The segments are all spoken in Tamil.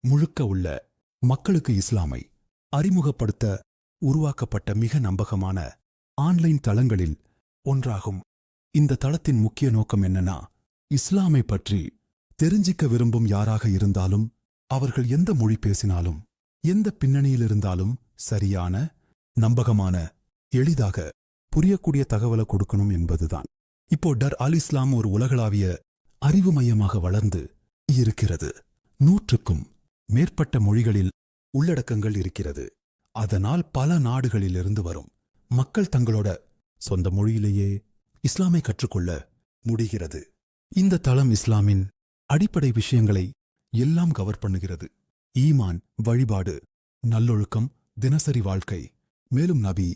முழுக்க உள்ள மக்களுக்கு இஸ்லாமை அறிமுகப்படுத்த உருவாக்கப்பட்ட மிக நம்பகமான ஆன்லைன் தளங்களில் ஒன்றாகும். இந்த தளத்தின் முக்கிய நோக்கம் என்னன்னா, இஸ்லாமை பற்றி தெரிஞ்சிக்க விரும்பும் யாராக இருந்தாலும், அவர்கள் எந்த மொழி பேசினாலும், எந்த பின்னணியிலிருந்தாலும் சரியான, நம்பகமான, எளிதாக புரியக்கூடிய தகவலை கொடுக்கணும் என்பதுதான். இப்போ டர் அல் இஸ்லாம் ஒரு உலகளாவிய அறிவு மையமாக வளர்ந்து இருக்கிறது. 100க்கும் மேற்பட்ட மொழிகளில் உள்ளடக்கங்கள் இருக்கிறது. அதனால் பல நாடுகளிலிருந்து வரும் மக்கள் தங்களோட சொந்த மொழியிலேயே இஸ்லாமை கற்றுக்கொள்ள முடிகிறது. இந்த தளம் இஸ்லாமின் அடிப்படை விஷயங்களை எல்லாம் கவர் பண்ணுகிறது. ஈமான், வழிபாடு, நல்லொழுக்கம், தினசரி வாழ்க்கை. மேலும் நபி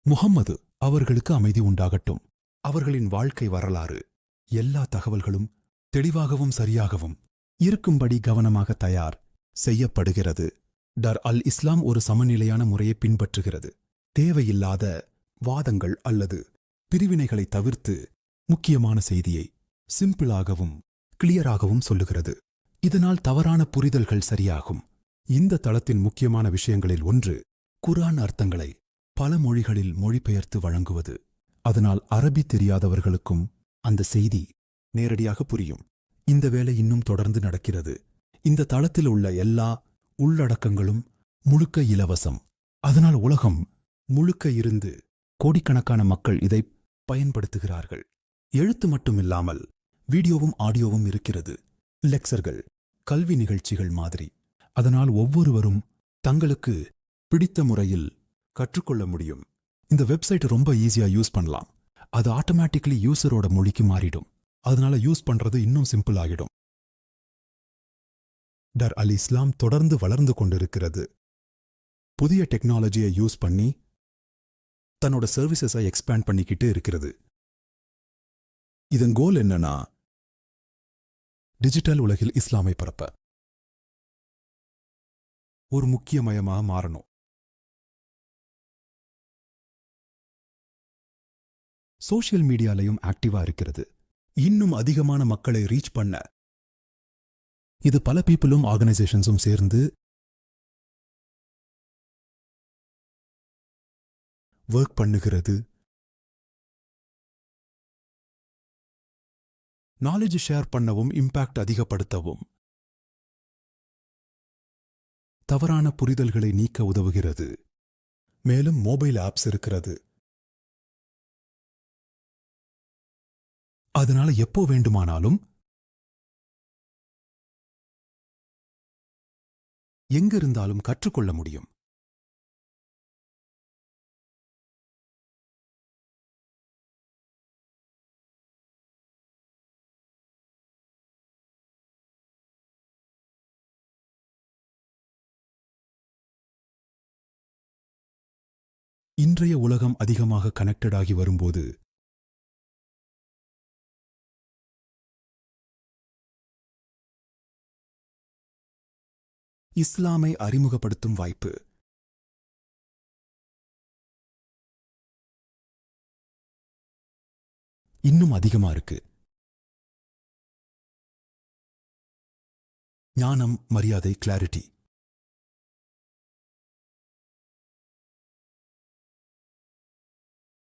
முஹம்மது அவர்களுக்கு அமைதி உண்டாகட்டும், அவர்களின் வாழ்க்கை வரலாறு, எல்லா தகவல்களும் தெளிவாகவும் சரியாகவும் இருக்கும்படி கவனமாக தயார் செய்யப்படுகிறது. டர் அல் இஸ்லாம் ஒரு சமநிலையான முறையை பின்பற்றுகிறது. தேவையில்லாத வாதங்கள் அல்லது பிரிவினைகளை தவிர்த்து முக்கியமான செய்தியை சிம்பிளாகவும் கிளியராகவும் சொல்லுகிறது. இதனால் தவறான புரிதல்கள் சரியாகும். இந்த தளத்தின் முக்கியமான விஷயங்களில் ஒன்று, குர்ஆன் அர்த்தங்களை பல மொழிகளில் மொழிபெயர்த்து வழங்குவது. அதனால் அரபி தெரியாதவர்களுக்கும் அந்த செய்தி நேரடியாக புரியும். இந்த வேலை இன்னும் தொடர்ந்து நடக்கிறது. இந்த தளத்தில் உள்ள எல்லா உள்ளடக்கங்களும் முழுக்க இலவசம். அதனால் உலகம் முழுக்க இருந்து கோடிக்கணக்கான மக்கள் இதை பயன்படுத்துகிறார்கள். எழுத்து மட்டுமில்லாமல் வீடியோவும் ஆடியோவும் இருக்கிறது. லெக்சர்கள், கல்வி நிகழ்ச்சிகள் மாதிரி. அதனால் ஒவ்வொருவரும் தங்களுக்கு பிடித்த முறையில் கற்றுக்கொள்ள முடியும். இந்த வெப்சைட் ரொம்ப ஈஸியா யூஸ் பண்ணலாம். அது ஆட்டோமேட்டிக்கலி யூசரோட மொழிக்கு மாறிடும். அதனால யூஸ் பண்றது இன்னும் சிம்பிள் ஆகிடும். டர் அல் இஸ்லாம் தொடர்ந்து வளர்ந்து கொண்டிருக்கிறது. புதிய டெக்னாலஜியை யூஸ் பண்ணி தன்னோட சர்வீசஸை எக்ஸ்பேண்ட் பண்ணிக்கிட்டு இருக்கிறது. இதன் கோல் என்னன்னா, டிஜிட்டல் உலகில் இஸ்லாமை பரப்ப ஒரு முக்கிய மையமாக மாறணும். சோஷியல் மீடியாலையும் ஆக்டிவா இருக்கிறது. இன்னும் அதிகமான மக்களை ரீச் பண்ண இது பல பீப்புளும் ஆர்கனைசேஷன்ஸும் சேர்ந்து ஒர்க் பண்ணுகிறது. நாலேஜ் ஷேர் பண்ணவும், இம்பாக்ட் அதிகப்படுத்தவும், தவறான புரிதல்களை நீக்க உதவுகிறது. மேலும் மொபைல் ஆப்ஸ் இருக்கிறது. அதனால எப்போ வேண்டுமானாலும் எங்கிருந்தாலும் கற்றுக்கொள்ள முடியும். இன்றைய உலகம் அதிகமாக கனெக்டட் ஆகி வரும்போது இஸ்லாமை அறிமுகப்படுத்தும் வாய்ப்பு இன்னும் அதிகமா இருக்கு. ஞானம், மரியாதை, கிளாரிட்டி.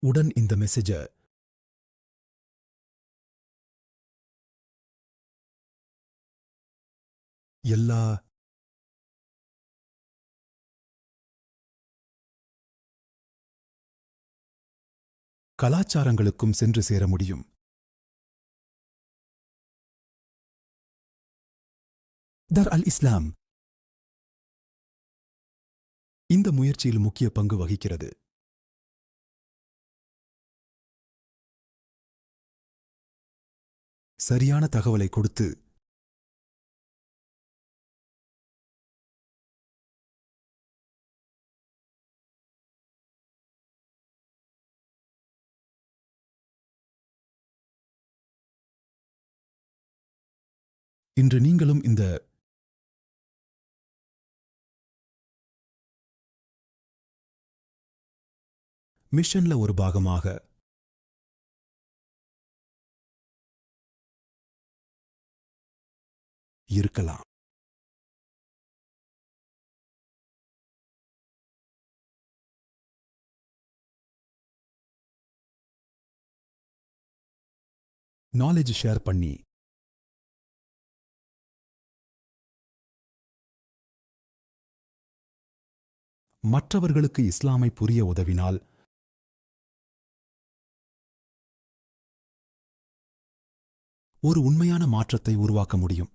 உடன் இந்த மெசேஜ எல்லா கலாச்சாரங்களுக்கும் சென்று சேர முடியும். டர் அல் இஸ்லாம் இந்த முயற்சியில் முக்கிய பங்கு வகிக்கிறது. சரியான தகவலை கொடுத்து இன்று நீங்களும் இந்த மிஷன்ல ஒரு பாகமாக இருக்கலாம். நாலேஜ் ஷேர் பண்ணி மற்றவர்களுக்கு இஸ்லாமை புரிய உதவினால் ஒரு உண்மையான மாற்றத்தை உருவாக்க முடியும்.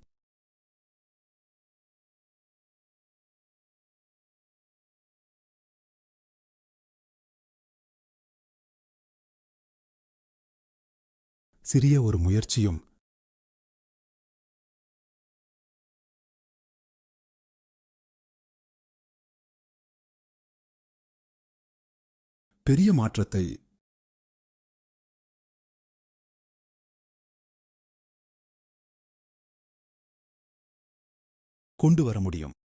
சிறிய ஒரு முயற்சியும் பெரிய மாற்றத்தை கொண்டு வர முடியும்.